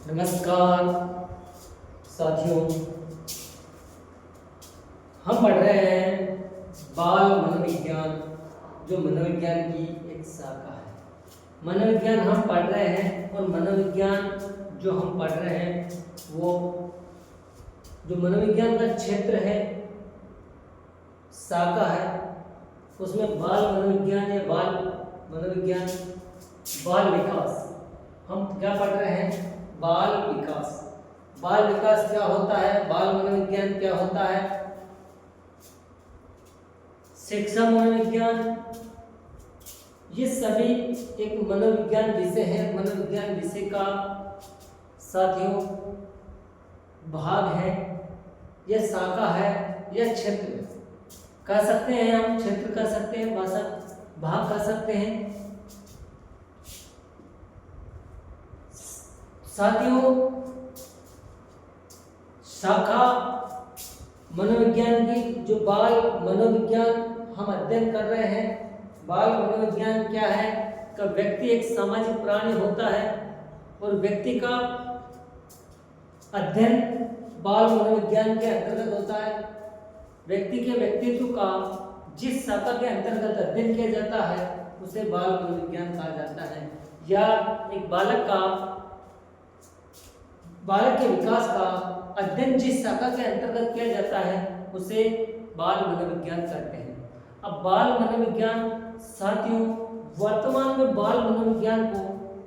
नमस्कार साथियों, हम पढ़ रहे हैं बाल मनोविज्ञान, जो मनोविज्ञान की एक शाखा है। मनोविज्ञान हम पढ़ रहे हैं और मनोविज्ञान जो हम पढ़ रहे हैं वो जो मनोविज्ञान का क्षेत्र है, शाखा है, उसमें बाल मनोविज्ञान या बाल मनोविज्ञान बाल विकास, हम क्या पढ़ रहे हैं? बाल विकास। बाल विकास क्या होता है? बाल मनोविज्ञान क्या होता है? शिक्षा मनोविज्ञान, ये सभी एक मनोविज्ञान विषय है। मनोविज्ञान विषय का साथियों भाग है, यह शाखा है, यह क्षेत्र कह सकते हैं, हम क्षेत्र कह सकते हैं, भाषा भाग कह सकते हैं। साथियों, शाखा मनोविज्ञान की जो बाल मनोविज्ञान हम अध्ययन कर रहे हैं, बाल मनोविज्ञान क्या है? कि व्यक्ति एक सामाजिक प्राणी होता है और व्यक्ति का अध्ययन बाल मनोविज्ञान के अंतर्गत होता है। व्यक्ति के व्यक्तित्व का जिस शाखा के अंतर्गत अध्ययन किया जाता है उसे बाल मनोविज्ञान कहा जाता है। या एक बालक के विकास का अध्ययन जिस शाखा के अंतर्गत किया जाता है उसे बाल मनोविज्ञान कहते हैं। अब बाल मनोविज्ञान साथियों, वर्तमान में बाल मनोविज्ञान को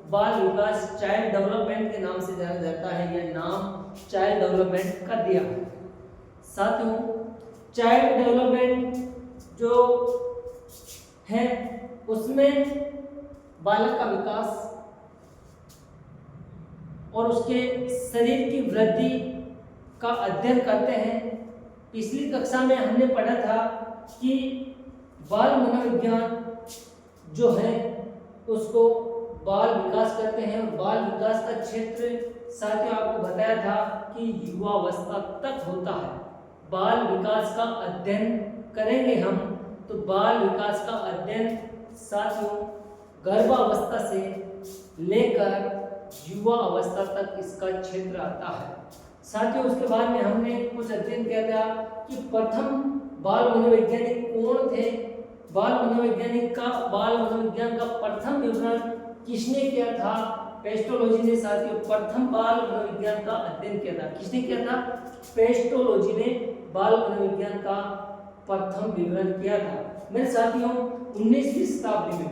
बाल विकास चाइल्ड डेवलपमेंट के नाम से जाना जाता है। यह नाम चाइल्ड डेवलपमेंट का दिया है। साथियों, चाइल्ड डेवलपमेंट जो है उसमें बालक का विकास और उसके शरीर की वृद्धि का अध्ययन करते हैं। पिछली कक्षा में हमने पढ़ा था कि बाल मनोविज्ञान जो है उसको बाल विकास करते हैं और बाल विकास का क्षेत्र साथियों आपको बताया था कि युवावस्था तक होता है। बाल विकास का अध्ययन करेंगे हम तो बाल विकास का अध्ययन साथियों गर्भावस्था से लेकर युवा अवस्था तक इसका क्षेत्र आता है। साथियों, उसके बाद में हमने कुछ अध्ययन किया था कि प्रथम बाल मनोवैज्ञानिक कौन थे। बाल मनोविज्ञान का प्रथम विवरण किसने किया था? पेस्टोलॉजी ने साथियों प्रथम बाल मनोविज्ञान का अध्ययन किया था। किसने किया था? पेस्टोलॉजी ने बाल मनोविज्ञान का प्रथम विवरण किया था। मेरे साथियों, 19वीं शताब्दी में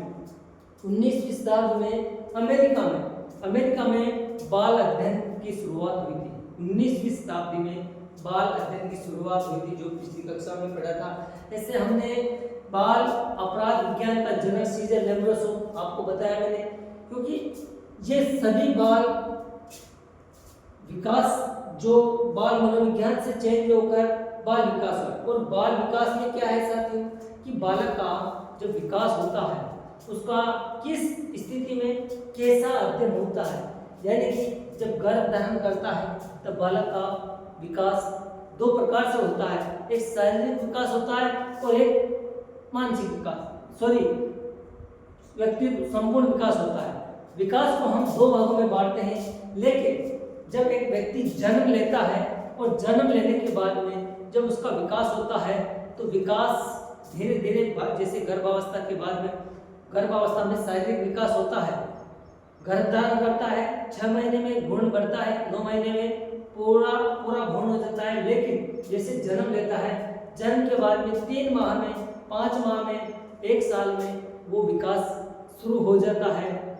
अमेरिका में बाल अध्ययन की शुरुआत हुई थी। 19वीं शताब्दी में बाल अध्ययन की शुरुआत हुई थी, जो पिछली कक्षा में पढ़ा था। ऐसे हमने बाल अपराध विज्ञान का जनक सीजर लेम्ब्रोसो आपको बताया मैंने, क्योंकि ये सभी बाल विकास जो बाल मनोविज्ञान से चेंज होकर बाल विकास है। और बाल विकास में क्या है साथियों कि बालक का जो विकास होता है उसका किस स्थिति में कैसा अध्ययन होता है। यानी कि जब गर्भ धारण करता है तब बालक का विकास दो प्रकार से होता है, एक शारीरिक विकास होता है और एक मानसिक विकास, व्यक्तित्व संपूर्ण विकास होता है। विकास को हम दो भागों में बांटते हैं, लेकिन जब एक व्यक्ति जन्म लेता है और जन्म लेने के बाद में जब उसका विकास होता है तो विकास धीरे धीरे, जैसे गर्भावस्था के बाद में, गर्भावस्था में शारीरिक विकास होता है, गर्भ धारण करता है, 6 महीने में भ्रूण बढ़ता है, 9 महीने में पूरा भ्रूण हो जाता है। लेकिन जैसे जन्म लेता है, जन्म के बाद में 3 माह में, 5 माह में, 1 साल में वो विकास शुरू हो जाता है,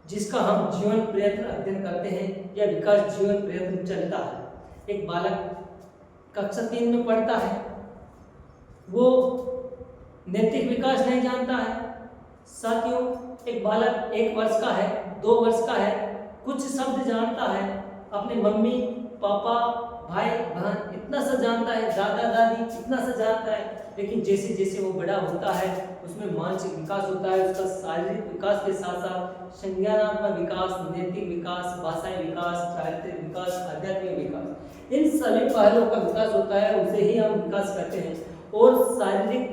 जिसका हम जीवन प्रयत्न अध्ययन करते हैं या विकास जीवन प्रयत्न चलता है। एक बालक कक्षा 3 में पढ़ता है, वो नैतिक विकास नहीं जानता है। साथियों, एक बालक 1 वर्ष का है, 2 वर्ष का है, कुछ शब्द जानता है, अपने मम्मी पापा भाई बहन इतना सा जानता है, दादा दादी इतना सा जानता है। लेकिन जैसे जैसे वो बड़ा होता है उसमें मानसिक विकास होता है, उसका शारीरिक विकास के साथ साथ संज्ञानात्मक विकास, नैतिक विकास, भाषाई विकास, चारित्रिक विकास, आध्यात्मिक विकास, इन सभी पहलुओं का विकास होता है, उसे ही हम विकास कहते हैं। और शारीरिक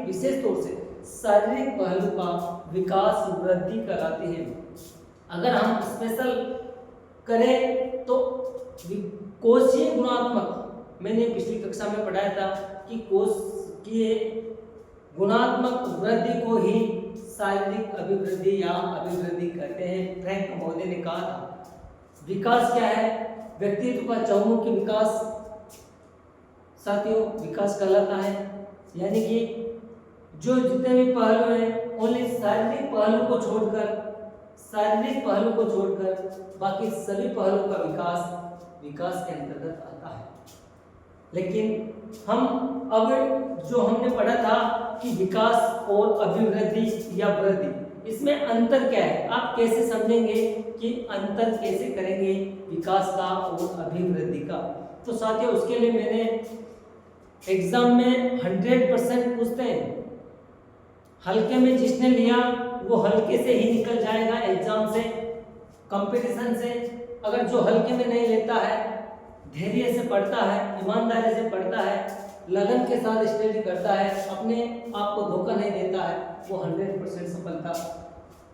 विशेष तौर से शारीरिक पहलू का विकास वृद्धि कराते हैं। अगर हम स्पेशल करें तो कोशीय गुणात्मक, मैंने पिछली कक्षा में पढ़ाया था कि कोशीय गुणात्मक वृद्धि को ही शारीरिक अभिवृद्धि या अभिवृद्धि कहते हैं। फ्रैंक महोदय ने कहा था विकास क्या है, व्यक्तित्व का चहुमुखी विकास साथियों विकास कहलाता है। यानी कि जो जितने भी पहलू हैं ओनली शारीरिक पहलू को छोड़कर बाकी सभी पहलुओं का विकास के अंतर्गत आता है। लेकिन हम अब जो हमने पढ़ा था कि विकास और अभिवृद्धि या वृद्धि, इसमें अंतर क्या है, आप कैसे समझेंगे कि अंतर कैसे करेंगे विकास का और अभिवृद्धि का। तो साथियों उसके लिए मैंने एग्जाम में 100% पूछते हैं, हल्के में जिसने लिया वो हल्के से ही निकल जाएगा एग्जाम से, कंपटीशन से। अगर जो हल्के में नहीं लेता है, धैर्य से पढ़ता है, ईमानदारी से पढ़ता है, लगन के साथ स्टडी करता है, अपने आप को धोखा नहीं देता है, वो 100% सफलता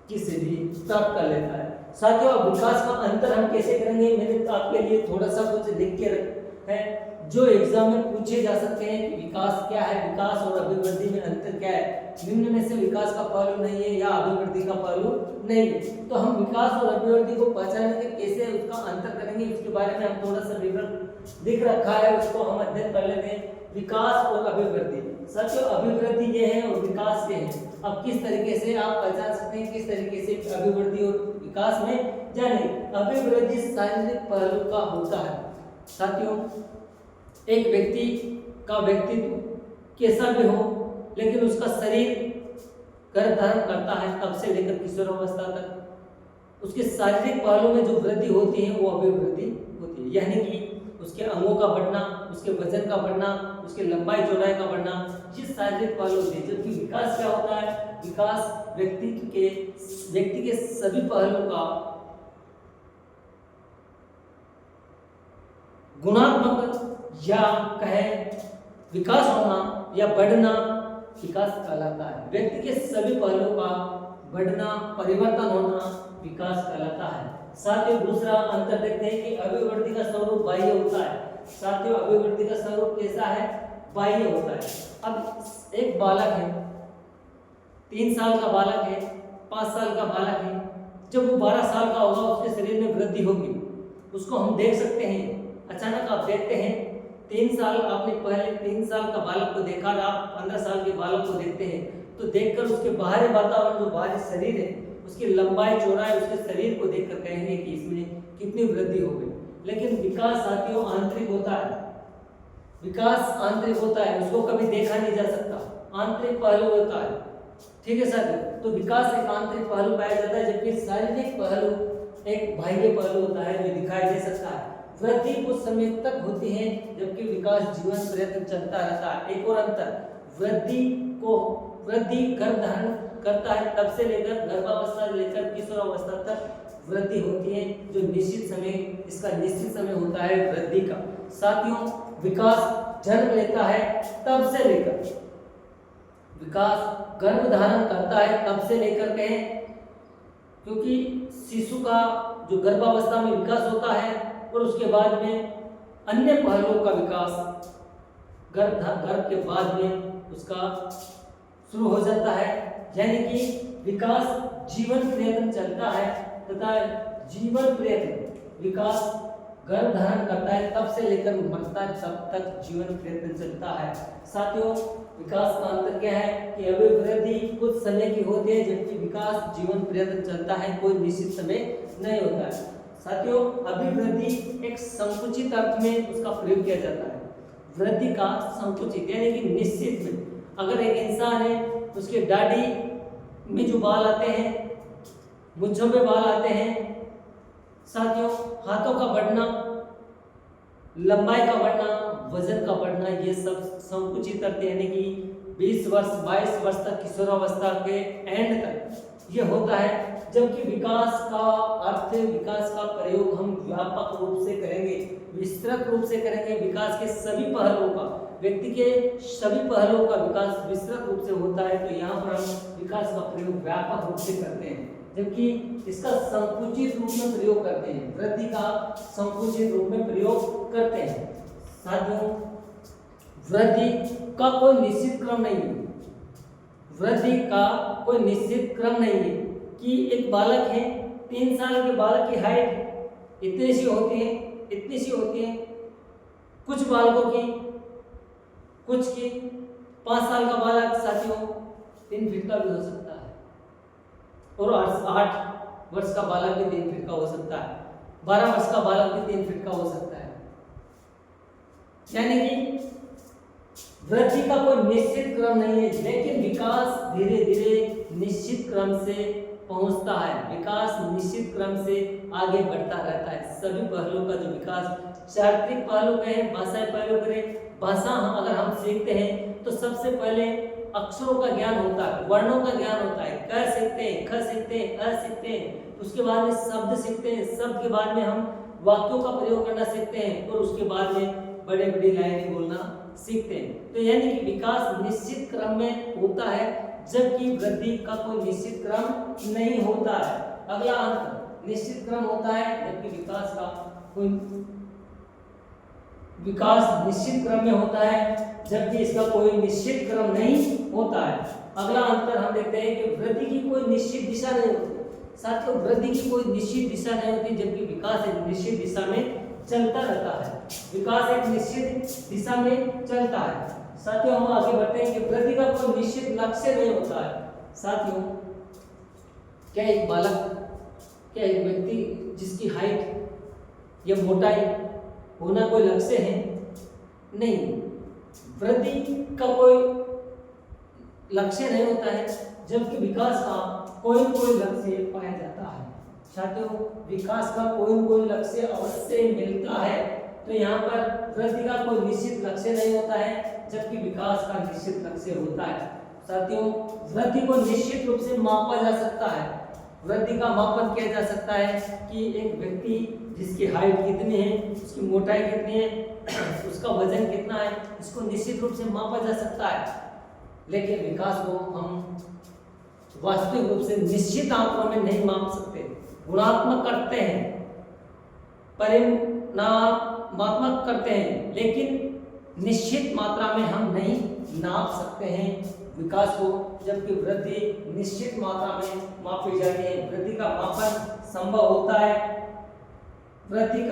किसी भी प्राप्त कर लेता है। साथियों अब विकास का अंतर हम कैसे करेंगे, मैंने आपके लिए थोड़ा सा कुछ लिख के रखा है जो एग्जाम में पूछे जा सकते हैं कि विकास क्या है, विकास और अभिवृद्धि में अंतर क्या है। निम्न में से विकास का पहलू नहीं है या अभिवृद्धि का पहलू नहीं है, तो हम विकास और अभिवृद्धि को पहचानेंगे, कैसे उसका अंतर करेंगे, उसके बारे में हम थोड़ा सा विवरण दिख रखा है, उसको हम अध्ययन कर लेते हैं। विकास और अभिवृद्धि, साथियों अभिवृद्धि ये है और विकास ये है। अब किस तरीके से आप पहचान सकते हैं, किस तरीके से अभिवृद्धि और विकास में जाने। अभिवृद्धि शारीरिक पहलू का होता है। साथियों एक व्यक्ति का व्यक्तित्व कैसा भी हो, लेकिन उसका शरीर गर्भ धारण करता है तब से लेकर किशोरावस्था तक, उसके शारीरिक पहलू में जो वृद्धि होती है वो अभिवृद्धि होती है। यानी कि उसके अंगों का बढ़ना, उसके वजन का बढ़ना, उसके लंबाई चौड़ाई का बढ़ना, ये शारीरिक पहलू होते हैं। जबकि विकास क्या होता है, विकास व्यक्ति के सभी पहलुओं का गुणात्मक या कहे विकास होना या बढ़ना विकास कहलाता है। व्यक्ति के सभी पहलुओं का बढ़ना, परिवर्तन होना विकास कहलाता है। साथ ही दूसरा अंतर देखते हैं कि अभिवृद्धि का स्वरूप बाह्य होता है। साथियों अभिवृद्धि का स्वरूप कैसा है, बाह्य होता है। अब एक बालक है, 3 साल का बालक है, 5 साल का बालक है, जब वो 12 साल का होगा उसके शरीर में वृद्धि होगी, उसको हम देख सकते हैं। अचानक आप देखते हैं 3 साल, आपने पहले 3 साल का बालक को देखा और आप 15 साल के बालक को देखते हैं, तो देखकर उसके बाहरी वातावरण, जो बाहरी शरीर है, उसकी लंबाई चौड़ाई, उसके शरीर को देखकर कहेंगे कि इसमें कितनी वृद्धि हो गई। लेकिन विकास साथियों आंतरिक होता है, विकास आंतरिक होता है, उसको कभी देखा नहीं जा सकता, आंतरिक पहलू होता है। ठीक है साथियों, तो विकास एक आंतरिक पहलू पाया जाता है, जबकि शारीरिक पहलू एक बाह्य पहलू होता है जो दिखाई दे सकता है। वृद्धि कुछ समय तक होती है, जबकि विकास जीवन पर्यंत चलता रहता है। एक और अंतर, वृद्धि गर्भ धारण करता है तब से लेकर गर्भावस्था लेकर किशोरावस्था तक वृद्धि होती है, जो निश्चित समय, इसका निश्चित समय होता है वृद्धि का। साथियों विकास जन्म लेता है तब से लेकर, विकास गर्भ धारण करता है तब से लेकर के, क्योंकि शिशु का जो गर्भावस्था में विकास होता है और उसके बाद में अन्य पहलुओं का विकास गर्भ के बाद में उसका शुरू हो जाता है। यानी कि विकास जीवन प्रयत्न चलता है तथा जीवन प्रयत्न विकास गर्भ धारण करता है तब से लेकर मरता है तब तक जीवन प्रयत्न चलता है। साथियों विकास का अंतर क्या है कि अभिवृद्धि कुछ समय की होती है, जबकि विकास जीवन प्रयत्न चलता है, कोई निश्चित समय नहीं होता है। साथियों अभिवृद्धि एक संकुचित अर्थ में उसका प्रयोग किया जाता है। वृद्धि का संकुचित यानी कि निश्चित में, अगर एक इंसान है उसके दाढ़ी में जो बाल आते हैं, मूंछों में बाल आते हैं, साथियों हाथों का बढ़ना, लंबाई का बढ़ना, वजन का बढ़ना, ये सब संकुचित अर्थ यानी कि 20 वर्ष 22 वर्ष तक किशोरावस्था के एंड तक ये होता है। जबकि विकास का अर्थ, विकास का प्रयोग हम व्यापक रूप से करेंगे, विस्तृत रूप से करेंगे, विकास के सभी पहलुओं का, व्यक्ति के सभी पहलुओं का विकास विस्तृत रूप से होता है, तो यहाँ पर हम विकास का प्रयोग व्यापक रूप से करते हैं, जबकि इसका संकुचित रूप में प्रयोग करते हैं, वृद्धि का संकुचित रूप में प्रयोग करते हैं। साथियों, वृद्धि का कोई निश्चित क्रम नहीं है, वृद्धि का कोई निश्चित क्रम नहीं है कि एक बालक है, 3 साल के बालक की हाइट इतनी सी होती है, इतनी सी होती है, कुछ बालकों की, कुछ की 5 साल का बालक साथियों 3 फीट का भी हो सकता है, और 8 वर्ष का बालक भी 3 फीट का हो सकता है, 12 वर्ष का बालक भी 3 फीट का हो सकता है। यानी कि वृद्धि का कोई निश्चित क्रम नहीं है, लेकिन विकास धीरे धीरे निश्चित क्रम से पहुंचता है, विकास निश्चित क्रम से आगे बढ़ता रहता है। सभी पहलुओं का जो विकास, चारित्रिक पहलू कहें, भाषाई पहलू करें, भाषा अगर हम सीखते हैं तो सबसे पहले अक्षरों का ज्ञान होता है, वर्णों का ज्ञान होता है, क सीखते हैं, ख सीखते हैं, अ सीखते हैं, उसके बाद में शब्द सीखते हैं, शब्द के बाद में हम वाक्यों का प्रयोग करना सीखते हैं, और उसके बाद में बड़े बड़ी लाइनें बोलना सीखते हैं। तो यानी कि विकास निश्चित क्रम में होता है, जबकि वृद्धि का कोई निश्चित क्रम नहीं होता है। अगला अंक निश्चित क्रम होता है, जबकि विकास का कोई विकास निश्चित क्रम में होता है, जबकि इसका कोई निश्चित क्रम नहीं होता है। अगला अंतर हम देखते हैं कि वृद्धि की कोई निश्चित दिशा नहीं होती। साथियों, वृद्धि की कोई निश्चित दिशा नहीं होती, जबकि विकास एक निश्चित दिशा में चलता रहता है, विकास एक निश्चित दिशा में चलता है। साथियों, हम आगे बढ़ते हैं कि वृद्धि का कोई निश्चित लक्ष्य नहीं होता है। साथियों, क्या एक बालक, क्या एक व्यक्ति जिसकी हाइट या मोटाई होना कोई लक्ष्य है? नहीं, वृद्धि का कोई लक्ष्य नहीं होता है, जबकि विकास का कोई लक्ष्य पाया जाता है। साथियों, विकास का कोई लक्ष्य अवश्य मिलता है, तो यहाँ पर वृद्धि का कोई निश्चित लक्ष्य नहीं होता है, जबकि विकास का निश्चित लक्ष्य होता है। साथियों, वृद्धि को निश्चित रूप से मापा जा सकता है। वृद्धि का मापन किया जा सकता है कि एक व्यक्ति जिसकी हाइट कितनी है, उसकी मोटाई कितनी है, उसका वजन कितना है, इसको निश्चित रूप से मापा जा सकता है। लेकिन विकास को हम वास्तविक रूप से निश्चित आंकड़ों में नहीं माप सकते, गुणात्मक करते हैं, परिमाणात्मक करते हैं, लेकिन निश्चित मात्रा में हम नहीं नाप सकते हैं विकास को, जबकि वृद्धि निश्चित मात्रा में मापी जाती है। वृद्धि का मापन संभव होता है, वृद्धि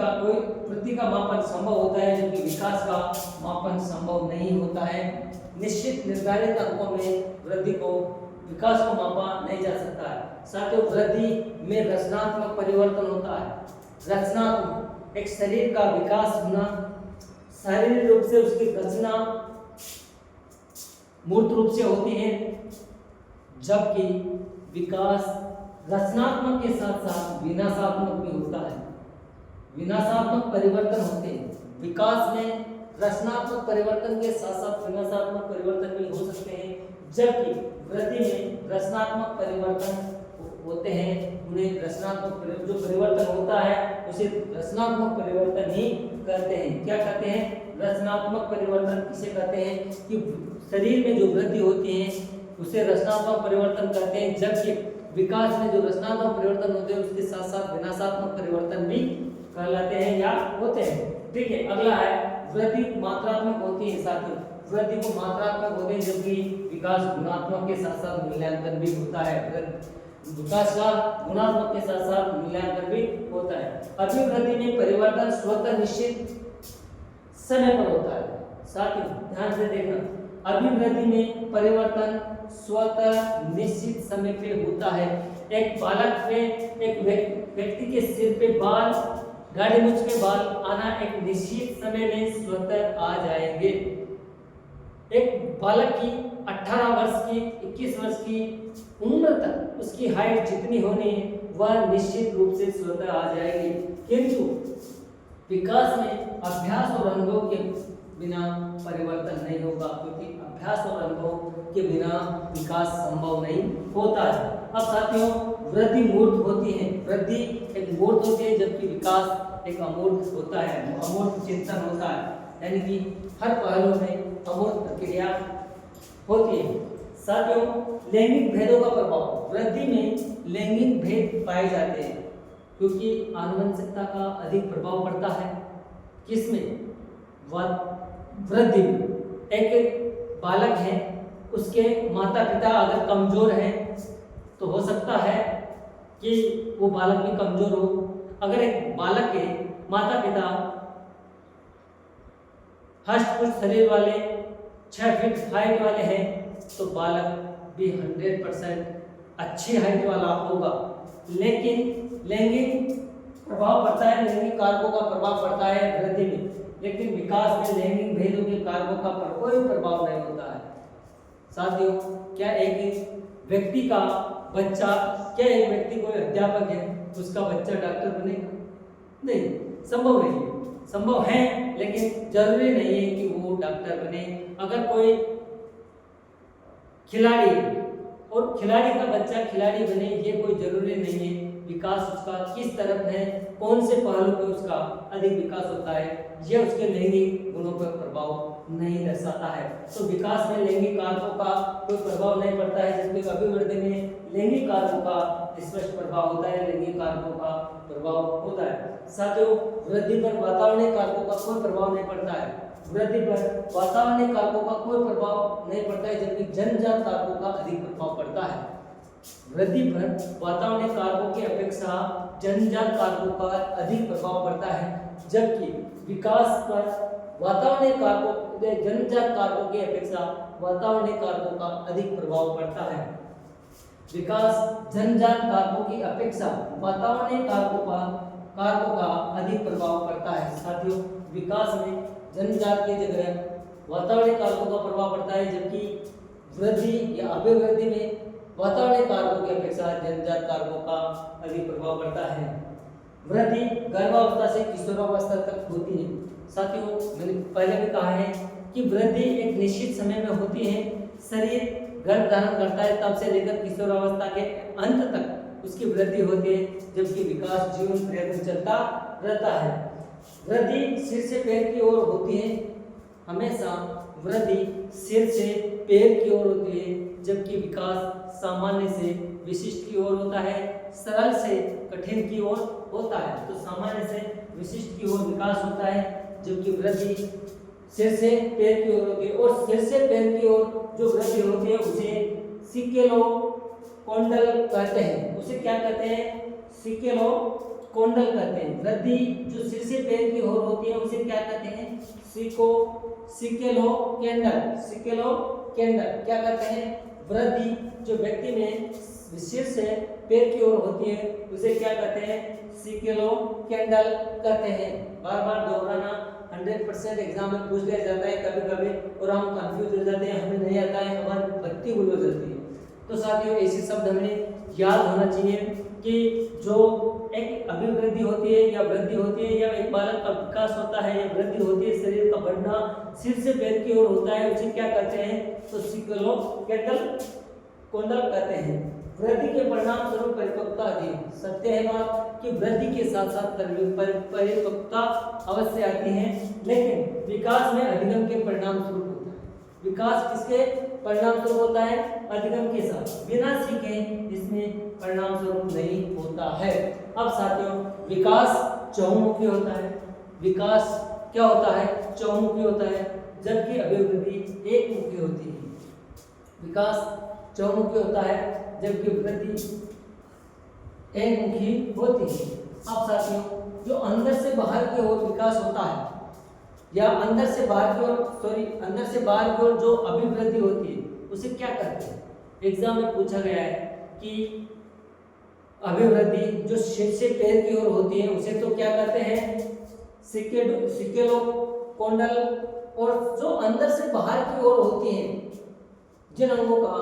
का मापन संभव होता है, जबकि विकास का मापन संभव नहीं होता है। निश्चित निर्धारित अंकों में वृद्धि को, विकास को मापा नहीं जा सकता है। साथियों, वृद्धि में रचनात्मक परिवर्तन होता है। रचनात्मक, एक शरीर का विकास होना, शारीरिक रूप से उसकी रचना मूर्त रूप से होती है, जबकि विकास रचनात्मक के साथ साथ विनाशात्मक भी होता है। विनाशात्मक परिवर्तन होते हैं। विकास में रचनात्मक परिवर्तन के साथ साथ विनाशात्मक परिवर्तन भी हो सकते हैं, जबकि वृद्धि में रचनात्मक परिवर्तन होते हैं। उन्हें रचनात्मक जो परिवर्तन होता है उसे रचनात्मक परिवर्तन ही कहते हैं। क्या कहते हैं? रचनात्मक परिवर्तन किसे कहते हैं? कि शरीर में जो वृद्धि होती है उसे रचनात्मक परिवर्तन कहते हैं, जबकि विकास में जो रचनात्मक परिवर्तन होते हैं उसके साथ साथ विनाशात्मक परिवर्तन भी कहलाते हैं या होते हैं। ठीक है, अगला है वृद्धि मात्रात्मक होती है। साथियों, वृद्धि को मात्रात्मक होते हैं, जबकि विकास गुणात्मक के साथ साथ मूल्यांकन भी होता है। विकास का गुणात्मक के साथ साथ मूल्यांकन भी होता है। अभिवृद्धि में परिवर्तन स्वतः निश्चित समय पर होता है। साथियों, ध्यान से देखना, अभिवृद्धि में परिवर्तन स्वतः निश्चित समय पे होता है। एक बालक पे, एक व्यक्ति के सिर पे बाल, गाढ़ी मूंछ पे बाल आना एक निश्चित समय में स्वतः आ जाएंगे। एक बालक की 18 वर्ष की, 21 वर्ष की उम्र तक उसकी हाइट जितनी होनी है वह निश्चित रूप से स्वतः आ जाएगी, किंतु विकास में अभ्यास और अनुभव के बिना परिवर्तन नहीं होगा, क्योंकि अभ्यास और अनुभव के बिना विकास संभव नहीं होता है। अब साथियों, वृद्धि मूर्त होती है। वृद्धि एक मूर्त होती है, जबकि विकास एक अमूर्त होता है, अमूर्त चिंतन होता है। यानी कि हर पहलू में अमूर्त प्रक्रिया होती है। साथियों, लैंगिक भेदों का प्रभाव, वृद्धि में लैंगिक भेद पाए जाते हैं क्योंकि आनुवंशिकता का अधिक प्रभाव पड़ता है किसमें, वृद्धि में। एक बालक है, उसके माता पिता अगर कमजोर हैं तो हो सकता है कि वो बालक भी कमजोर हो। अगर एक बालक के माता पिता हष्ट पुष्ट शरीर वाले 6 फीट हाइट वाले हैं तो बालक भी 100% अच्छी हाइट वाला होगा। लेकिन लैंगिक प्रभाव पड़ता है, लैंगिक कारकों का प्रभाव पड़ता है वृद्धि में, लेकिन विकास में लैंगिक भेदों के कारकों का कोई प्रभाव नहीं होता है। साथियों, क्या एक व्यक्ति का बच्चा, क्या एक व्यक्ति कोई अध्यापक है उसका बच्चा डॉक्टर बनेगा? नहीं, संभव नहीं है। संभव है लेकिन जरूरी नहीं है कि वो डॉक्टर बने। अगर कोई खिलाड़ी और खिलाड़ी का बच्चा खिलाड़ी बने, ये कोई जरूरी नहीं है। विकास उसका किस तरफ है, कौन से पहलू पे उसका अधिक विकास होता है, यह उसके लैंगिक गुणों पर प्रभाव नहीं दर्शाता है। तो विकास में लैंगिक कारकों का कोई प्रभाव नहीं पड़ता है, जबकि अभिवृद्धि में लैंगिक कारकों का स्पष्ट प्रभाव होता है, लैंगिक कारकों का प्रभाव होता है। साथियों, वृद्धि पर वातावरणीय कारकों का कोई प्रभाव नहीं पड़ता है। वृद्धि पर वातावरणीय कारकों का कोई प्रभाव नहीं पड़ता है, जबकि जन्मजात कारकों का अधिक प्रभाव पड़ता है। वृद्धि पर वातावरणीय कारकों की अपेक्षा जन्मजात कारकों का अधिक प्रभाव पड़ता है, जबकि विकास पर वातावरणीय कारकों, जन्मजात कारकों की अपेक्षा वातावरणीय कारकों का अधिक प्रभाव पड़ता है। विकास जन्मजात कारकों की अपेक्षा वातावरणीय कारकों का अधिक प्रभाव पड़ता है। साथियों, विकास में जन्मजात की जगह वातावरणीय कारकों का प्रभाव पड़ता है, जबकि वृद्धि या अभिवृद्धि में वातावरणीय कारकों की अपेक्षा जन्मजात कारकों का अधिक प्रभाव पड़ता है। वृद्धि गर्भावस्था से किशोरावस्था तक होती है। साथियों, मैंने पहले भी कहा है कि वृद्धि एक निश्चित समय में होती है। शरीर गर्भ धारण करता है तब से लेकर किशोरावस्था के अंत तक उसकी वृद्धि होती है, जबकि विकास जीवन पर्यंत चलता रहता है। वृद्धि सिर से पैर की ओर होती है। हमेशा वृद्धि सिर से पैर की ओर होती है, जबकि विकास सामान्य से विशिष्ट की ओर होता है, सरल से कठिन की ओर होता है। तो सामान्य से विशिष्ट की ओर विकास होता है, जबकि वृद्धि सिर से पैर की ओर होती है। और सिर से पैर की ओर जो वृद्धि होती है उसे सिकेलोकोंडल कहते हैं। उसे क्या कहते हैं? सिकेलोकोंडल कहते हैं। वृद्धि जो सिर से पैर की ओर होती है उसे क्या कहते हैं? सिकेलोकेंडल क्या कहते हैं? वृद्धि जो व्यक्ति में सिर से पैर की ओर होती है उसे क्या कहते हैं? सिकेलोकेंडल कहते हैं। बार बार दोहराना 100% एग्जाम में पूछ लिया जाता है कभी कभी, और हम कंफ्यूज हो जाते हैं, हमें नहीं आता है, हमारी बत्ती गुल हो जाती है। तो साथियों, ऐसे शब्द हमें याद होना चाहिए कि जो एक अभिवृद्धि होती है या वृद्धि होती है, या एक बालक का विकास होता है या वृद्धि होती है, शरीर का बढ़ना सिर से पैर की ओर होता है, उसे क्या कहते हैं? तो सिकेलोकेंडल कहते हैं। वृद्धि के परिणाम स्वरूप परिपक्वता आती है। सत्य है बात कि वृद्धि के साथ साथ परिपक्वता अवश्य आती है, लेकिन विकास में अधिगम के परिणाम स्वरूप होता है। विकास किसके परिणाम स्वरूप होता है? अधिगम के साथ। बिना सीखे इसमें परिणाम स्वरूप नहीं होता है। अब साथियों, विकास चहुमुखी होता है। विकास क्या होता है? चहुमुखी होता है, जबकि अभिवृद्धि एकमुखी होती है। विकास चहुमुखी होता है जबकि वृद्धि एकमुखी होती है। अब साथियों, जो अंदर से बाहर की ओर विकास होता है या अंदर से बाहर की ओर जो अभिवृद्धि होती है उसे क्या कहते हैं? एग्जाम में पूछा गया है कि अभिवृद्धि जो सिर से पैर की ओर होती है उसे तो क्या कहते हैं? सिकेलोकोंडल। और जो अंदर से बाहर की ओर होती है, जिन अंगों का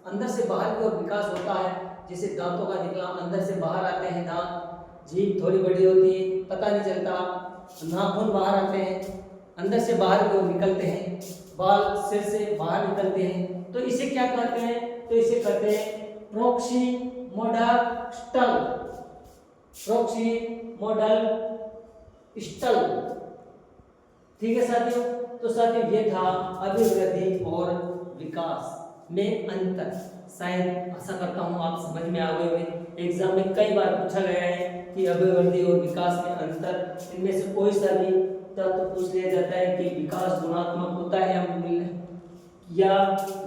अंदर से बाहर की ओर विकास होता है, जैसे दांतों का निकला अंदर से बाहर आते हैं, दांत, जीभ थोड़ी बड़ी होती है, पता नहीं चलता, नाखून बाहर आते हैं, अंदर से बाहर की ओर निकलते हैं, बाल सिर से बाहर निकलते हैं, तो इसे क्या कहते हैं? तो इसे कहते हैं प्रोक्सीमोडास्टल। प्रोक्सीमोडास्टल ठीक है साथियों, तो साथियों ये था अभिवृद्धि और विकास में अंतर। शायद आशा करता हूँ आप समझ में आ गए होंगे। एग्जाम में कई बार पूछा गया है कि अभिवृद्धि और विकास में अंतर, इनमें से कोई सा भी तत्व पूछ लिया जाता है कि विकास गुणात्मक होता है या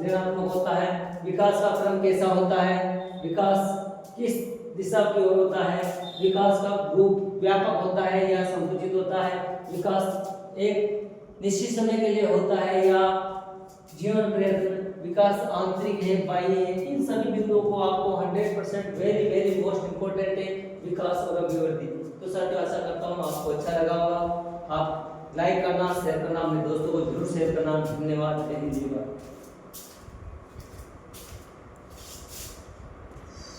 ऋणात्मक होता है, विकास का क्रम कैसा होता है, विकास किस दिशा की ओर होता है, विकास का रूप व्यापक होता है या संकुचित होता है, विकास एक निश्चित समय के लिए होता है या जीवन प्रयत्न, विकास आंतरिक है बाह्य है। इन सभी बिंदुओं को आपको 100% वेरी वेरी मोस्ट इंपॉर्टेंट है विकास और अभिवृद्धि। तो साथियों आशा करता हूँ आपको अच्छा लगा होगा। आप लाइक करना, शेयर करना, अपने दोस्तों को जरूर शेयर करना। धन्यवाद।